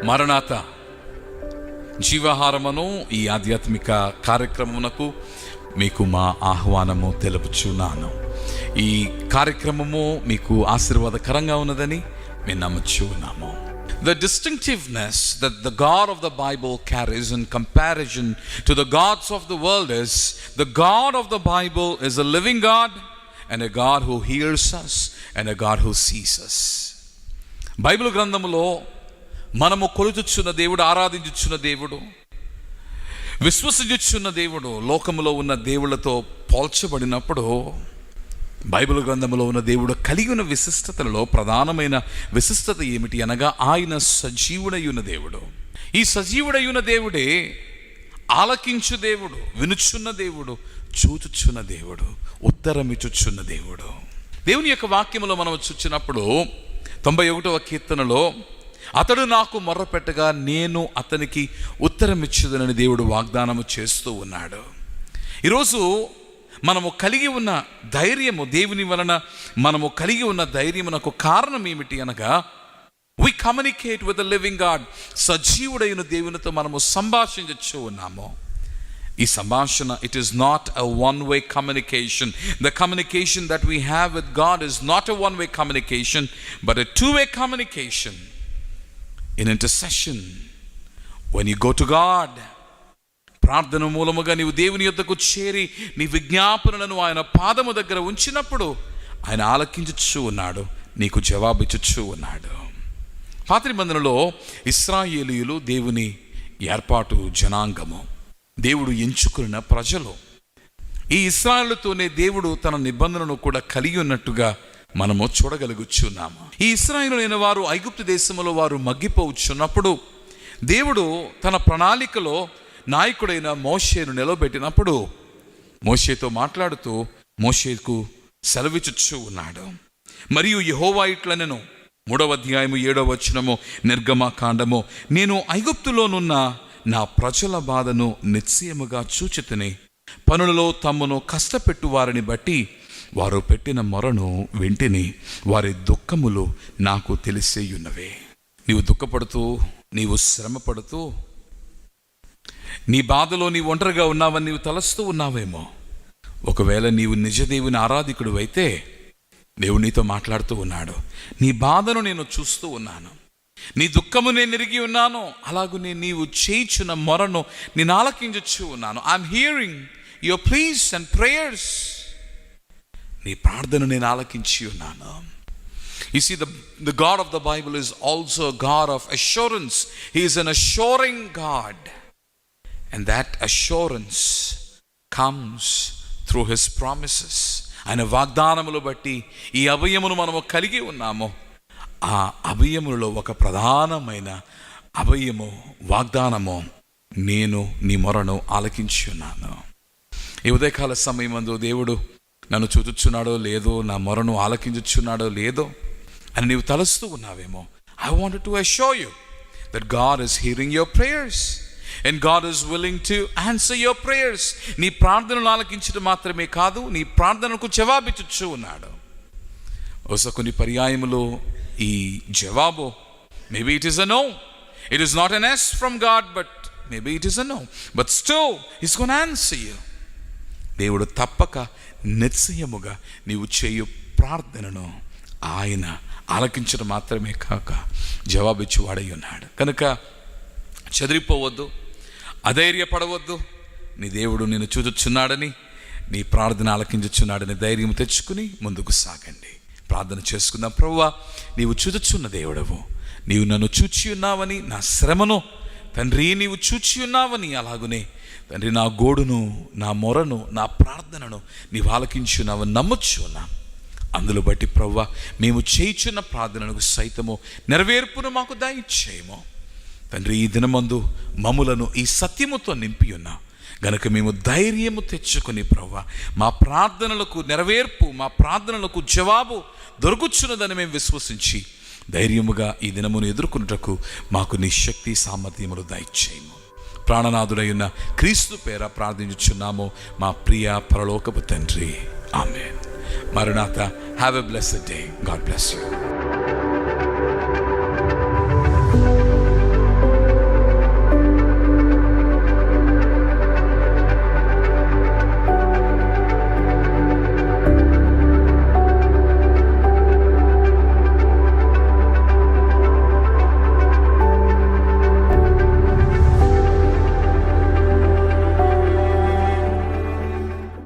మరణాత జీవాహారమును ఈ ఆధ్యాత్మిక కార్యక్రమమునకు మీకు మా ఆహ్వానము తెలుపుచున్నాను. ఈ కార్యక్రమము మీకు ఆశీర్వాదకరంగా ఉన్నదని మేము నమ్ముచున్నాము. The distinctiveness that the God of the Bible carries in comparison to the gods of the world is the God of the Bible is a living God and a God who hears us and a God who sees us. Bible గ్రంథములో మనము కొలుచుచున్న దేవుడు, ఆరాధించుచున్న దేవుడు, విశ్వసించుచున్న దేవుడు లోకములో ఉన్న దేవుళ్ళతో పోల్చబడినప్పుడు Bible గ్రంథంలో ఉన్న దేవుడు కలిగి ఉన్న విశిష్టతలలో ప్రధానమైన విశిష్టత ఏమిటి అనగా ఆయన సజీవుడై ఉన్న దేవుడు. ఈ సజీవుడై ఉన్న దేవుడే ఆలకించు దేవుడు, వినుచున్న దేవుడు, చూచుచున్న దేవుడు, ఉత్తరమిచ్చుచున్న దేవుడు. దేవుని యొక్క వాక్యములో మనం చూచినప్పుడు 91వ కీర్తనలో అతడు నాకు మొర్రపెట్టగా నేను అతనికి ఉత్తరమిచ్చుదనని దేవుడు వాగ్దానము చేస్తూ ఉన్నాడు. ఈరోజు మనము కలిగి ఉన్న ధైర్యము, దేవుని వలన మనము కలిగి ఉన్న ధైర్యమునకు కారణం ఏమిటి అనగా we communicate with the living God. సజీవుడైన దేవునితో మనము సంభాషించచ్చు ఉన్నాము. ఈ సంభాషణ it is not a one-way communication. The communication that we have with God is not a one-way communication but a two-way communication. In intercession, when you go to God, ప్రార్థన మూలముగా నీవు దేవుని యొద్దకు చేరి నీ విజ్ఞాపనలను ఆయన పాదము దగ్గర ఉంచినప్పుడు ఆయన ఆలకించుచూ ఉన్నాడు, నీకు జవాబిచ్చుచూ ఉన్నాడు. పాత నిబంధనలో ఇశ్రాయేలీయులు దేవుని ఏర్పాటు జనాంగము, దేవుడు ఎంచుకున్న ప్రజలు. ఈ ఇశ్రాయేలుతోనే దేవుడు తన నిబంధనను కూడా కలిగి ఉన్నట్టుగా మనము చూడగలుగుచున్నాము. ఈ ఇశ్రాయేలులైన వారు ఐగుప్తు దేశంలో వారు మగ్గిపోవచ్చున్నప్పుడు దేవుడు తన ప్రణాళికలో నాయకుడైన మోషేను నిలబెట్టినప్పుడు మోషేతో మాట్లాడుతూ మోషేకు సెలవిచ్చుచూ ఉన్నాడు. మరియు యెహోవా ఇట్లనెను, 3వ అధ్యాయము 7వ వచనము, నిర్గమకాండము, నేను ఐగుప్తులోనున్న నా ప్రజల బాధను నిశ్చయముగా చూచితిని, పనులలో తమ్మును కష్టపెట్టు వారిని బట్టి వారు పెట్టిన మొరను వింటిని, వారి దుఃఖములు నాకు తెలిసేయున్నవే. నీవు దుఃఖపడుతూ, నీవు శ్రమపడుతూ, నీ బాధలో నీవు ఒంటరిగా ఉన్నావని నీవు తలస్తూ ఉన్నావేమో. ఒకవేళ నీవు నిజదేవుని ఆరాధికుడు అయితే దేవుడు నీతో మాట్లాడుతూ ఉన్నాడు. నీ బాధను నేను చూస్తూ ఉన్నాను, నీ దుఃఖము నేను ఎరిగి ఉన్నాను, అలాగనే నీవు చేయుచున్న మొరను నేను ఆలకించుచూ ఉన్నాను. I'm hearing your please and prayers. నీ ప్రార్థన నేను ఆలకించి ఉన్నాను. You see, the God of the Bible is also a God of assurance. He is an assuring God. And that assurance comes through his promises. ఆయన వాగ్దానములు బట్టి ఈ అభయమును మనము కలిగి ఉన్నాము. ఆ అభయములలో ఒక ప్రధానమైన అభయము, వాగ్దానము, నేను నీ మొరను ఆలకించి ఉన్నాను. ఈ ఉదయకాల సమయమందు దేవుడు నన్ను చూచుచున్నాడో లేదో, నా మొరను ఆలకించుచున్నాడో లేదో అని నీవు తలస్తూ ఉన్నావేమో. I wanted to assure you that God is hearing your prayers and God is willing to answer your prayers. నీ ప్రార్థనను ఆలకించడం మాత్రమే కాదు, నీ ప్రార్థనకు జవాబిచ్చుచూ ఉన్నాడు. బహుశా కొన్ని పర్యాయములు ఈ జవాబు maybe it is a no. It is not an yes from God, but maybe it is a no. But still he's going to answer you. దేవుడు తప్పక నిశ్చయముగా నీవు చేయు ప్రార్థనను ఆయన ఆలకించడం మాత్రమే కాక జవాబిచ్చి వాడై ఉన్నాడు. కనుక చెదిరిపోవద్దు, అధైర్యపడవద్దు. నీ దేవుడు నిన్ను చూచుచున్నాడని, నీ ప్రార్థన ఆలకించుచున్నాడని ధైర్యం తెచ్చుకుని ముందుకు సాగండి. ప్రార్థన చేసుకుందాం. ప్రభువా, నీవు చూచుచున్న దేవుడవు, నీవు నన్ను చూచి ఉన్నావని, నా శ్రమను తండ్రి నీవు చూచి ఉన్నావని, అలాగునే తండ్రి నా గోడును, నా మొరను, నా ప్రార్థనను నీవు ఆలకించున్నావని నమ్ముచున్నాం. అందులో బట్టి ప్రభువా, మేము చేయుచున్న ప్రార్థనకు సైతము నెరవేర్పును మాకు దయచేయము తండ్రి. ఈ దినమందు మమ్ములను ఈ సత్యముతో నింపి ఉన్నాం గనుక మేము ధైర్యము తెచ్చుకొని ప్రభువా, మా ప్రార్థనలకు నెరవేర్పు, మా ప్రార్థనలకు జవాబు దొరుకుచున్నదని మేము విశ్వసించి ధైర్యముగా ఈ దినమును ఎదుర్కొనుటకు మాకు నీ శక్తి సామర్థ్యములు దయచేయము. ప్రాణనాథుడైన క్రీస్తు పేర ప్రార్థించుచున్నాము మా ప్రియ పరలోకపు తండ్రి. ఆమేన్. Maranatha, have a blessed day. God bless you.